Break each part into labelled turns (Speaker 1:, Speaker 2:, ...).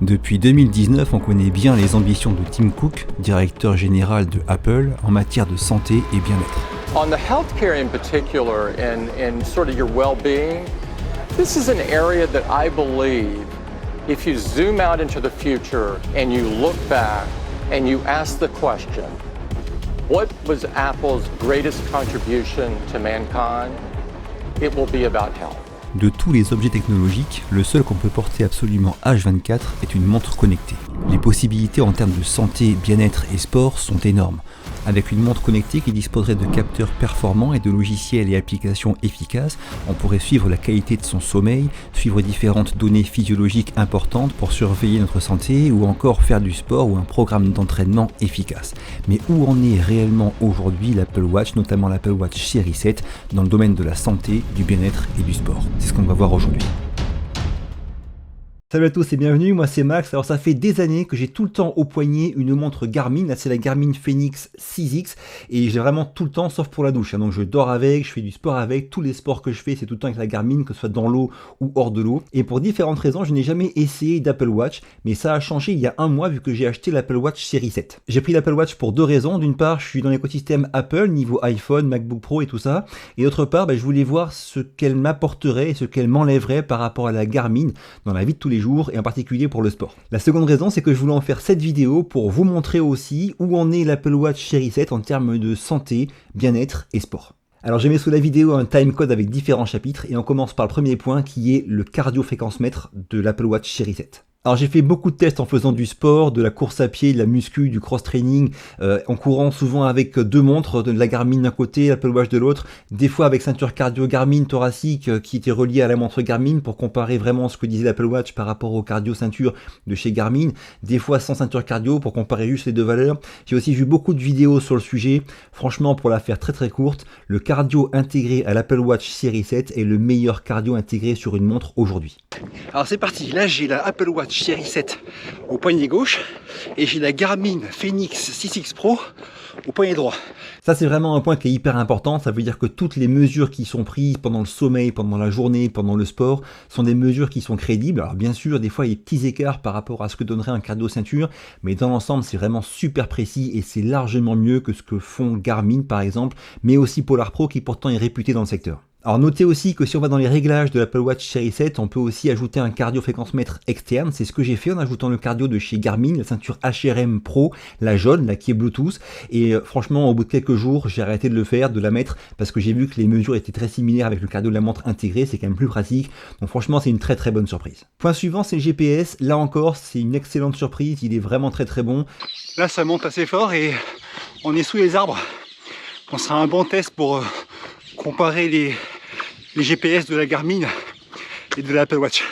Speaker 1: Depuis 2019, on connaît bien les ambitions de Tim Cook, directeur général de Apple, en matière de santé et bien-être.
Speaker 2: On the healthcare in particular and sort of your well-being, this is an area that I believe if you zoom out into the future and you look back and you ask the question, what was Apple's greatest contribution to mankind? It will be about health.
Speaker 1: De tous les objets technologiques, le seul qu'on peut porter absolument H24 est une montre connectée. Les possibilités en termes de santé, bien-être et sport sont énormes. Avec une montre connectée qui disposerait de capteurs performants et de logiciels et applications efficaces, on pourrait suivre la qualité de son sommeil, suivre différentes données physiologiques importantes pour surveiller notre santé ou encore faire du sport ou un programme d'entraînement efficace. Mais où en est réellement aujourd'hui l'Apple Watch, notamment l'Apple Watch Series 7, dans le domaine de la santé, du bien-être et du sport? C'est ce qu'on va voir aujourd'hui. Salut à tous et bienvenue, moi c'est Max. Alors ça fait des années que j'ai tout le temps au poignet une montre Garmin, là c'est la Garmin Fenix 6X et j'ai vraiment tout le temps sauf pour la douche, donc je dors avec, je fais du sport avec, tous les sports que je fais c'est tout le temps avec la Garmin, que ce soit dans l'eau ou hors de l'eau, et pour différentes raisons je n'ai jamais essayé d'Apple Watch, mais ça a changé il y a un mois vu que j'ai acheté l'Apple Watch Series 7. J'ai pris l'Apple Watch pour deux raisons, d'une part je suis dans l'écosystème Apple, niveau iPhone, MacBook Pro et tout ça, et d'autre part je voulais voir ce qu'elle m'apporterait et ce qu'elle m'enlèverait par rapport à la Garmin dans la vie de tous les jours, et en particulier pour le sport. La seconde raison, c'est que je voulais en faire cette vidéo pour vous montrer aussi où en est l'Apple Watch Series 7 en termes de santé, bien-être et sport. Alors j'ai mis sous la vidéo un timecode avec différents chapitres et on commence par le premier point qui est le cardio-fréquence-mètre de l'Apple Watch Series 7. Alors j'ai fait beaucoup de tests en faisant du sport, de la course à pied, de la muscu, du cross-training, en courant souvent avec deux montres, de la Garmin d'un côté, l'Apple Watch de l'autre, des fois avec ceinture cardio Garmin thoracique qui était reliée à la montre Garmin pour comparer vraiment ce que disait l'Apple Watch par rapport au cardio ceinture de chez Garmin, des fois sans ceinture cardio pour comparer juste les deux valeurs. J'ai aussi vu beaucoup de vidéos sur le sujet. Franchement, pour la faire très très courte, le cardio intégré à l'Apple Watch Series 7 est le meilleur cardio intégré sur une montre aujourd'hui. Alors c'est parti, là j'ai la Apple Watch Series 7 au poignet gauche et j'ai la Garmin Fenix 6X Pro au poignet droit. Ça c'est vraiment un point qui est hyper important, ça veut dire que toutes les mesures qui sont prises pendant le sommeil, pendant la journée, pendant le sport sont des mesures qui sont crédibles. Alors bien sûr des fois il y a des petits écarts par rapport à ce que donnerait un cardio ceinture, mais dans l'ensemble c'est vraiment super précis et c'est largement mieux que ce que font Garmin par exemple, mais aussi Polar Pro qui pourtant est réputé dans le secteur. Alors notez aussi que si on va dans les réglages de l'Apple Watch Series 7, on peut aussi ajouter un cardio-fréquence-mètre externe. C'est ce que j'ai fait en ajoutant le cardio de chez Garmin, la ceinture HRM Pro, la jaune, là qui est Bluetooth. Et franchement, au bout de quelques jours, j'ai arrêté de le faire, de la mettre, parce que j'ai vu que les mesures étaient très similaires avec le cardio de la montre intégrée. C'est quand même plus pratique. Donc franchement, c'est une très très bonne surprise. Point suivant, c'est le GPS. Là encore, c'est une excellente surprise. Il est vraiment très très bon. Là, ça monte assez fort et on est sous les arbres. On sera un bon test pour comparer les GPS de la Garmin et de l'Apple Watch.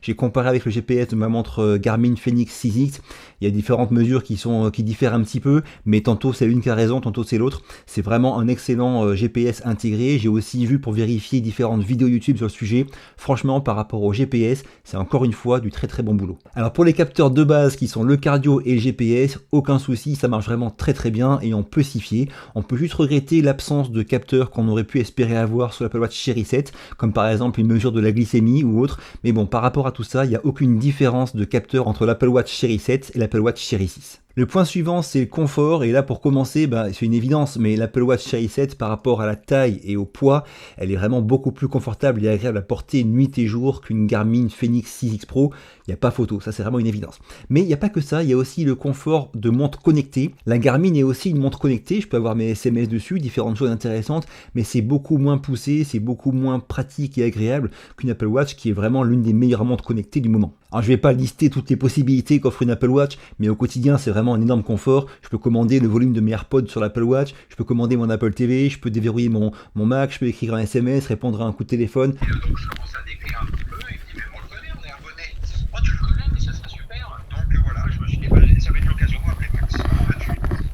Speaker 1: J'ai comparé avec le GPS de ma montre Garmin Fenix 6X. Il y a différentes mesures qui diffèrent un petit peu, mais tantôt c'est l'une qui a raison, tantôt c'est l'autre. C'est vraiment un excellent GPS intégré. J'ai aussi vu pour vérifier différentes vidéos YouTube sur le sujet. Franchement, par rapport au GPS, c'est encore une fois du très très bon boulot. Alors pour les capteurs de base qui sont le cardio et le GPS, aucun souci, ça marche vraiment très très bien et on peut s'y fier. On peut juste regretter l'absence de capteurs qu'on aurait pu espérer avoir sur l'Apple Watch Series 7, comme par exemple une mesure de la glycémie ou autre. Mais bon, par rapport à tout ça, il n'y a aucune différence de capteur entre l'Apple Watch Series 7 et l'Apple Watch Series 6. Le point suivant, c'est le confort, et là pour commencer, c'est une évidence, mais l'Apple Watch Series 7 par rapport à la taille et au poids, elle est vraiment beaucoup plus confortable et agréable à porter nuit et jour qu'une Garmin Fenix 6X Pro. Il n'y a pas photo, ça c'est vraiment une évidence. Mais il n'y a pas que ça, il y a aussi le confort de montre connectée. La Garmin est aussi une montre connectée, je peux avoir mes SMS dessus, différentes choses intéressantes, mais c'est beaucoup moins poussé, c'est beaucoup moins pratique et agréable qu'une Apple Watch qui est vraiment l'une des meilleures montres connectées du moment. Alors je ne vais pas lister toutes les possibilités qu'offre une Apple Watch, mais au quotidien c'est vraiment un énorme confort. Je peux commander le volume de mes AirPods sur l'Apple Watch, je peux commander mon Apple TV, je peux déverrouiller mon Mac, je peux écrire un SMS, répondre à un coup de téléphone.
Speaker 3: Et donc je commence à décrire un petit peu, et il me dit mais on le connaît, on est abonné. Moi tu le connais, mais ça serait super. Donc voilà, je me suis dit ça va être l'occasion de m'appeler Max.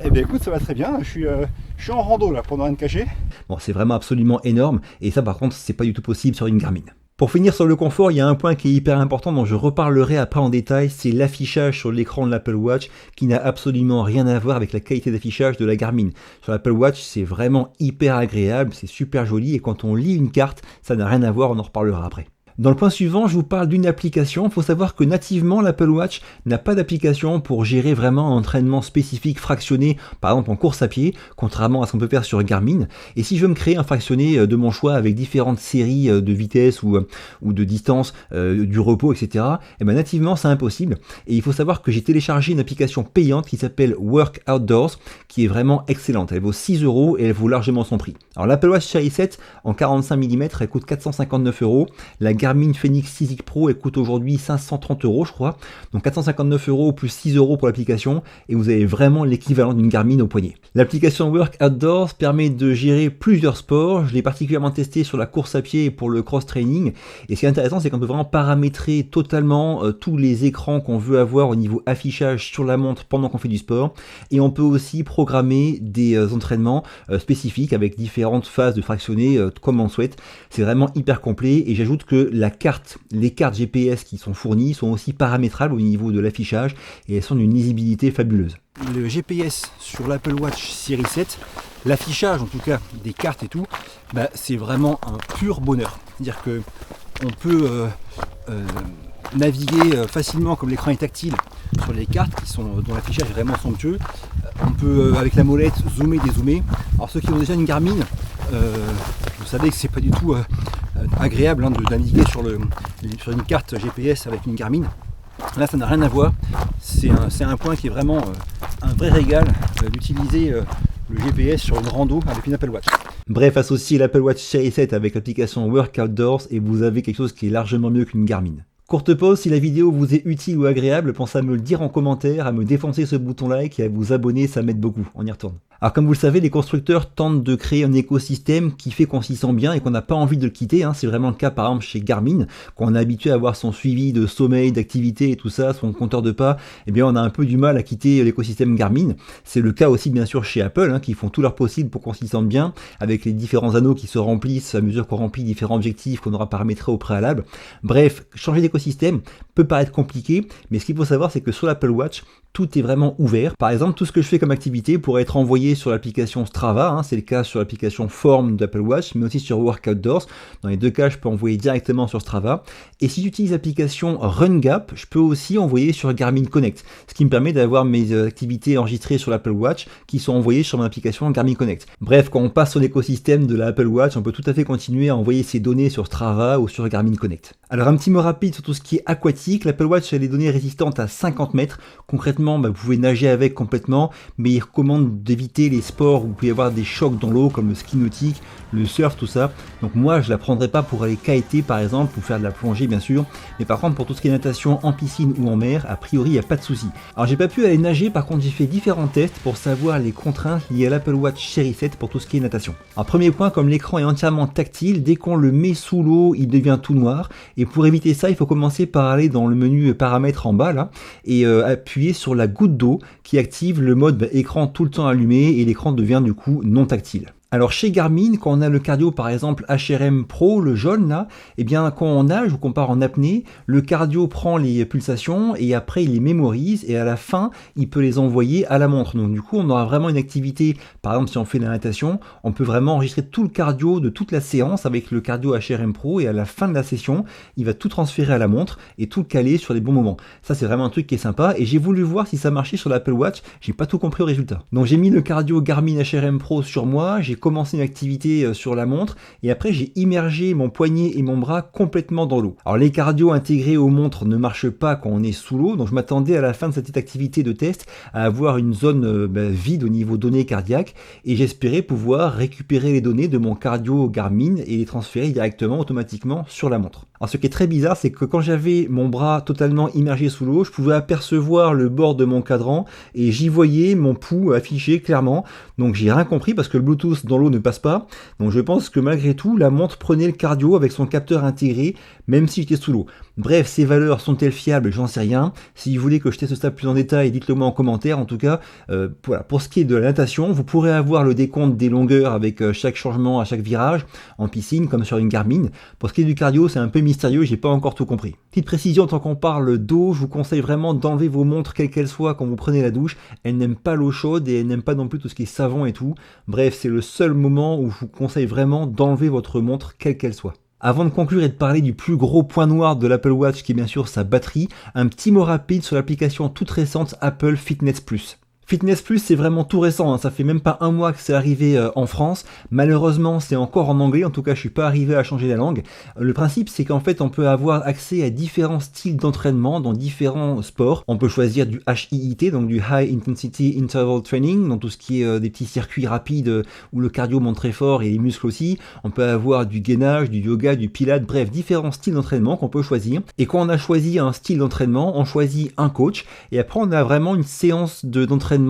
Speaker 4: Eh bien écoute, ça va très bien, je suis en rando là, pour ne rien te cacher.
Speaker 1: Bon, c'est vraiment absolument énorme, et ça par contre c'est pas du tout possible sur une Garmin. Pour finir sur le confort, il y a un point qui est hyper important dont je reparlerai après en détail, c'est l'affichage sur l'écran de l'Apple Watch qui n'a absolument rien à voir avec la qualité d'affichage de la Garmin. Sur l'Apple Watch, c'est vraiment hyper agréable, c'est super joli et quand on lit une carte, ça n'a rien à voir, on en reparlera après. Dans le point suivant, je vous parle d'une application. Il faut savoir que nativement, l'Apple Watch n'a pas d'application pour gérer vraiment un entraînement spécifique fractionné, par exemple en course à pied, contrairement à ce qu'on peut faire sur Garmin. Et si je veux me créer un fractionné de mon choix avec différentes séries de vitesse ou de distance, du repos, etc., et ben nativement, c'est impossible. Et il faut savoir que j'ai téléchargé une application payante qui s'appelle Work Outdoors, qui est vraiment excellente. Elle vaut 6 € et elle vaut largement son prix. Alors l'Apple Watch Series 7 en 45 mm, elle coûte 459 €. La Garmin Fenix 6X Pro, elle coûte aujourd'hui 530 € je crois. Donc 459 € plus 6 € pour l'application et vous avez vraiment l'équivalent d'une Garmin au poignet. L'application Work Outdoors permet de gérer plusieurs sports. Je l'ai particulièrement testé sur la course à pied et pour le cross-training. Et ce qui est intéressant, c'est qu'on peut vraiment paramétrer totalement tous les écrans qu'on veut avoir au niveau affichage sur la montre pendant qu'on fait du sport. Et on peut aussi programmer des entraînements spécifiques avec différentes phases de fractionné comme on souhaite. C'est vraiment hyper complet et j'ajoute que les cartes GPS qui sont fournies sont aussi paramétrables au niveau de l'affichage et elles sont d'une lisibilité fabuleuse.
Speaker 4: Le GPS sur l'Apple Watch Series 7, l'affichage en tout cas des cartes et tout, c'est vraiment un pur bonheur. C'est-à-dire que on peut naviguer facilement, comme l'écran est tactile, sur les cartes dont l'affichage est vraiment somptueux. On peut avec la molette zoomer, dézoomer. Alors ceux qui ont déjà une Garmin, vous savez que c'est pas du tout agréable de naviguer sur une carte GPS avec une Garmin. Là ça n'a rien à voir, c'est un point qui est vraiment un vrai régal d'utiliser le GPS sur une rando avec une Apple Watch.
Speaker 1: Bref, associez l'Apple Watch Series 7 avec l'application Work Outdoors et vous avez quelque chose qui est largement mieux qu'une Garmin. Courte pause, si la vidéo vous est utile ou agréable, pensez à me le dire en commentaire, à me défoncer ce bouton like et à vous abonner, ça m'aide beaucoup. On y retourne. Alors comme vous le savez, les constructeurs tentent de créer un écosystème qui fait qu'on s'y sent bien et qu'on n'a pas envie de le quitter. C'est vraiment le cas par exemple chez Garmin, quand on est habitué à avoir son suivi de sommeil, d'activité et tout ça, son compteur de pas, eh bien on a un peu du mal à quitter l'écosystème Garmin. C'est le cas aussi bien sûr chez Apple, qui font tout leur possible pour qu'on s'y sente bien, avec les différents anneaux qui se remplissent à mesure qu'on remplit différents objectifs qu'on aura paramétrés au préalable. Bref, changer d'écosystème peut paraître compliqué, mais ce qu'il faut savoir c'est que sur l'Apple Watch, tout est vraiment ouvert. Par exemple, tout ce que je fais comme activité pourrait être envoyé sur l'application Strava, c'est le cas sur l'application Form d'Apple Watch, mais aussi sur Work Outdoors. Dans les deux cas, je peux envoyer directement sur Strava. Et si j'utilise l'application RunGap, je peux aussi envoyer sur Garmin Connect, ce qui me permet d'avoir mes activités enregistrées sur l'Apple Watch qui sont envoyées sur mon application Garmin Connect. Bref, quand on passe sur l'écosystème de l'Apple Watch, on peut tout à fait continuer à envoyer ces données sur Strava ou sur Garmin Connect. Alors un petit mot rapide sur tout ce qui est aquatique. L'Apple Watch a des données résistantes à 50 mètres. Concrètement, vous pouvez nager avec complètement, mais il recommande d'éviter les sports où vous pouvez avoir des chocs dans l'eau, comme le ski nautique, le surf, tout ça. Donc moi, je la prendrai pas pour aller kiter par exemple, pour faire de la plongée bien sûr, mais par contre pour tout ce qui est natation en piscine ou en mer, a priori il n'y a pas de souci. Alors j'ai pas pu aller nager, par contre j'ai fait différents tests pour savoir les contraintes liées à l'Apple Watch Series 7 pour tout ce qui est natation. Alors premier point, comme l'écran est entièrement tactile, dès qu'on le met sous l'eau, il devient tout noir, et pour éviter ça, il faut commencer par aller dans le menu paramètres en bas là, et appuyer sur la goutte d'eau qui active le mode écran tout le temps allumé et l'écran devient du coup non tactile. Alors chez Garmin, quand on a le cardio par exemple HRM Pro, le jaune là, eh bien quand on nage ou qu'on part en apnée, le cardio prend les pulsations et après il les mémorise et à la fin il peut les envoyer à la montre. Donc du coup on aura vraiment une activité, par exemple si on fait de la natation, on peut vraiment enregistrer tout le cardio de toute la séance avec le cardio HRM Pro et à la fin de la session, il va tout transférer à la montre et tout caler sur les bons moments. Ça c'est vraiment un truc qui est sympa et j'ai voulu voir si ça marchait sur l'Apple Watch, j'ai pas tout compris au résultat. Donc j'ai mis le cardio Garmin HRM Pro sur moi, j'ai commencé une activité sur la montre et après j'ai immergé mon poignet et mon bras complètement dans l'eau. Alors les cardios intégrés aux montres ne marchent pas quand on est sous l'eau, donc je m'attendais à la fin de cette activité de test à avoir une zone vide au niveau données cardiaques et j'espérais pouvoir récupérer les données de mon cardio Garmin et les transférer directement automatiquement sur la montre. Alors ce qui est très bizarre, c'est que quand j'avais mon bras totalement immergé sous l'eau, je pouvais apercevoir le bord de mon cadran et j'y voyais mon pouls affiché clairement. Donc j'ai rien compris parce que le Bluetooth dans l'eau ne passe pas. Donc je pense que malgré tout, la montre prenait le cardio avec son capteur intégré, même si j'étais sous l'eau. Bref, ces valeurs sont-elles fiables? J'en sais rien. Si vous voulez que je teste ça plus en détail, dites-le moi en commentaire. En tout cas, voilà. Pour ce qui est de la natation, vous pourrez avoir le décompte des longueurs avec chaque changement à chaque virage en piscine, comme sur une Garmin. Pour ce qui est du cardio, c'est un peu mystérieux, j'ai pas encore tout compris. Petite précision, tant qu'on parle d'eau, je vous conseille vraiment d'enlever vos montres, quelles qu'elles soient, quand vous prenez la douche. Elles n'aiment pas l'eau chaude et elles n'aiment pas non plus tout ce qui est savon et tout. Bref, c'est le seul moment où je vous conseille vraiment d'enlever votre montre, quelle qu'elle soit. Avant de conclure et de parler du plus gros point noir de l'Apple Watch qui est bien sûr sa batterie, un petit mot rapide sur l'application toute récente Apple Fitness Plus. Fitness Plus, c'est vraiment tout récent, hein. Ça fait même pas un mois que c'est arrivé en France. Malheureusement, c'est encore en anglais, en tout cas je suis pas arrivé à changer la langue. Le principe, c'est qu'en fait, on peut avoir accès à différents styles d'entraînement dans différents sports. On peut choisir du HIIT, donc du High Intensity Interval Training, dans tout ce qui est des petits circuits rapides où le cardio monte très fort et les muscles aussi. On peut avoir du gainage, du yoga, du pilates, bref, différents styles d'entraînement qu'on peut choisir. Et quand on a choisi un style d'entraînement, on choisit un coach et après on a vraiment une séance d'entraînement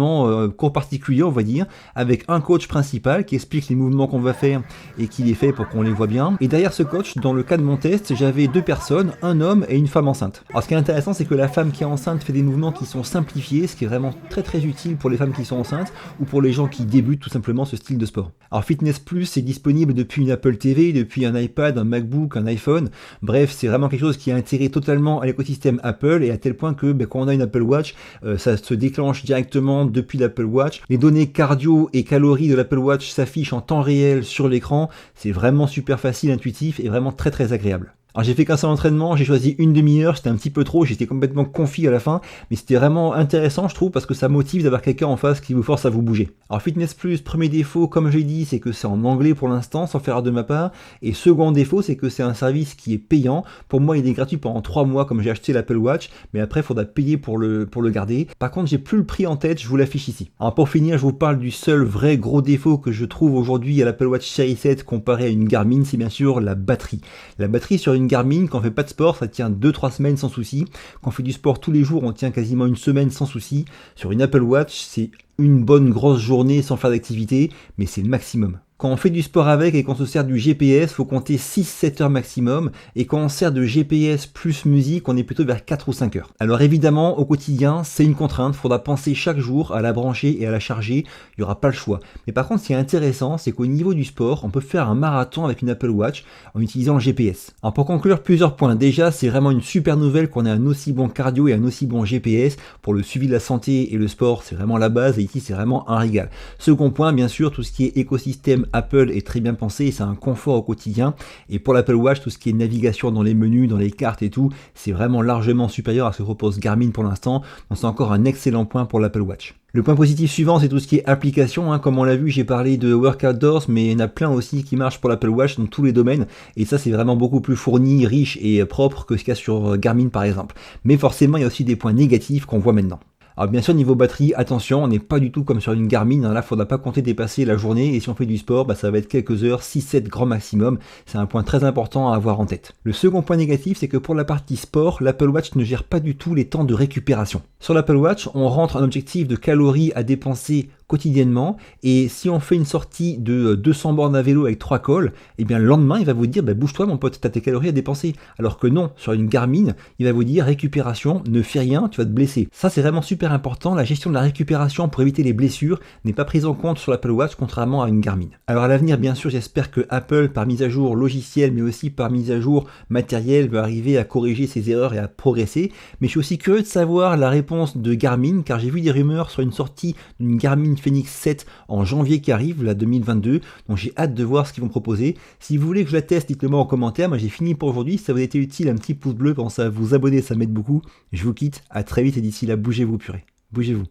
Speaker 1: cours particulier, on va dire, avec un coach principal qui explique les mouvements qu'on va faire et qui les fait pour qu'on les voit bien. Et derrière ce coach, dans le cas de mon test, j'avais 2 personnes, un homme et une femme enceinte. Alors ce qui est intéressant, c'est que la femme qui est enceinte fait des mouvements qui sont simplifiés, ce qui est vraiment très très utile pour les femmes qui sont enceintes ou pour les gens qui débutent tout simplement ce style de sport. Alors Fitness Plus, c'est disponible depuis une Apple TV, depuis un iPad, un MacBook, un iPhone. Bref, c'est vraiment quelque chose qui est intégré totalement à l'écosystème Apple et à tel point que quand on a une Apple Watch, ça se déclenche directement depuis l'Apple Watch. Les données cardio et calories de l'Apple Watch s'affichent en temps réel sur l'écran. C'est vraiment super facile, intuitif et vraiment très très agréable. Alors j'ai fait qu'un seul entraînement, j'ai choisi une demi-heure, c'était un petit peu trop, j'étais complètement confit à la fin, mais c'était vraiment intéressant je trouve parce que ça motive d'avoir quelqu'un en face qui vous force à vous bouger. Alors Fitness Plus, premier défaut comme j'ai dit, c'est que c'est en anglais pour l'instant, sans faire de ma part, et second défaut c'est que c'est un service qui est payant. Pour moi il est gratuit pendant 3 mois comme j'ai acheté l'Apple Watch, mais après il faudra payer pour le garder. Par contre j'ai plus le prix en tête, je vous l'affiche ici. Alors pour finir je vous parle du seul vrai gros défaut que je trouve aujourd'hui à l'Apple Watch Série 7 comparé à une Garmin, c'est bien sûr la batterie. La batterie sur une Garmin, quand on fait pas de sport, ça tient 2-3 semaines sans souci. Quand on fait du sport tous les jours, on tient quasiment une semaine sans souci. Sur une Apple Watch, c'est une bonne grosse journée sans faire d'activité, mais c'est le maximum. Quand on fait du sport avec et qu'on se sert du GPS, faut compter 6-7 heures maximum. Et quand on sert de GPS plus musique, on est plutôt vers 4 ou 5 heures. Alors évidemment, au quotidien, c'est une contrainte. Faudra penser chaque jour à la brancher et à la charger. Il n'y aura pas le choix. Mais par contre, ce qui est intéressant, c'est qu'au niveau du sport, on peut faire un marathon avec une Apple Watch en utilisant le GPS. Alors pour conclure, plusieurs points. Déjà, c'est vraiment une super nouvelle qu'on ait un aussi bon cardio et un aussi bon GPS. Pour le suivi de la santé et le sport, c'est vraiment la base. Et ici, c'est vraiment un régal. Second point, bien sûr, tout ce qui est écosystème Apple est très bien pensé et c'est un confort au quotidien. Et pour l'Apple Watch, tout ce qui est navigation dans les menus, dans les cartes et tout, c'est vraiment largement supérieur à ce que propose Garmin pour l'instant. Donc c'est encore un excellent point pour l'Apple Watch. Le point positif suivant, c'est tout ce qui est application. Comme on l'a vu, j'ai parlé de Workout Doors, mais il y en a plein aussi qui marchent pour l'Apple Watch dans tous les domaines. Et ça, c'est vraiment beaucoup plus fourni, riche et propre que ce qu'il y a sur Garmin par exemple. Mais forcément, il y a aussi des points négatifs qu'on voit maintenant. Alors bien sûr niveau batterie, attention, on n'est pas du tout comme sur une Garmin, là il ne faudra pas compter dépasser la journée et si on fait du sport, ça va être quelques heures, 6-7 grand maximum, c'est un point très important à avoir en tête. Le second point négatif, c'est que pour la partie sport, l'Apple Watch ne gère pas du tout les temps de récupération. Sur l'Apple Watch, on rentre un objectif de calories à dépenser quotidiennement et si on fait une sortie de 200 bornes à vélo avec 3 cols, et bien le lendemain il va vous dire bouge-toi mon pote, t'as tes calories à dépenser. Alors que non, sur une Garmin, il va vous dire récupération, ne fais rien, tu vas te blesser. Ça c'est vraiment super important, la gestion de la récupération pour éviter les blessures n'est pas prise en compte sur l'Apple Watch contrairement à une Garmin. Alors à l'avenir bien sûr j'espère que Apple par mise à jour logicielle mais aussi par mise à jour matérielle va arriver à corriger ses erreurs et à progresser, mais je suis aussi curieux de savoir la réponse de Garmin car j'ai vu des rumeurs sur une sortie d'une Garmin Fenix 7 en janvier qui arrive, la 2022, donc j'ai hâte de voir ce qu'ils vont proposer. Si vous voulez que je la teste, dites-le moi en commentaire. Moi j'ai fini pour aujourd'hui, si ça vous a été utile, un petit pouce bleu, pensez à vous abonner, ça m'aide beaucoup. Je vous quitte, à très vite et d'ici là, bougez-vous purée, bougez-vous.